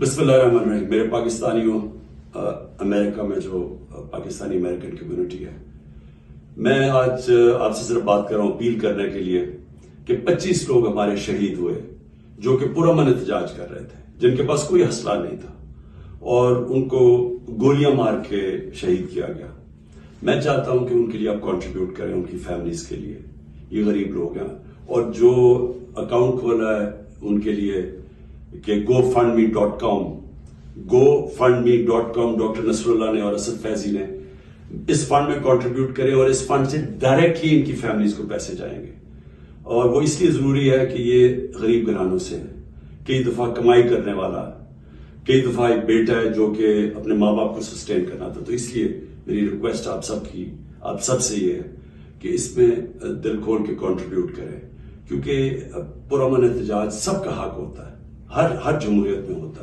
بسم اللہ الرحمن الرحیم. میرے پاکستانیوں، امریکہ میں جو پاکستانی امریکن کمیونٹی ہے، میں آج آپ سے صرف بات کر رہا ہوں اپیل کرنے کے لیے کہ 25 لوگ ہمارے شہید ہوئے جو کہ پرامن احتجاج کر رہے تھے، جن کے پاس کوئی اسلحہ نہیں تھا اور ان کو گولیاں مار کے شہید کیا گیا. میں چاہتا ہوں کہ ان کے لیے آپ کنٹریبیوٹ کریں، ان کی فیملیز کے لیے. یہ غریب لوگ ہیں اور جو اکاؤنٹ کھولا ہے ان کے لیے کہ GoFundMe.com ڈاکٹر نصر اللہ نے اور اسد فیضی نے اس فنڈ میں کنٹریبیوٹ کرے اور اس فنڈ سے ڈائریکٹلی ان کی فیملیز کو پیسے جائیں گے. اور وہ اس لیے ضروری ہے کہ یہ غریب گھرانوں سے کئی دفعہ کمائی کرنے والا، کئی دفعہ ایک بیٹا ہے جو کہ اپنے ماں باپ کو سسٹین کرنا تھا. تو اس لیے میری ریکویسٹ آپ سب سے یہ ہے کہ اس میں دل کھول کے کنٹریبیوٹ کریں، کیونکہ پرامن احتجاج سب کا حق ہوتا ہے، ہر جمہوریت میں ہوتا ہے.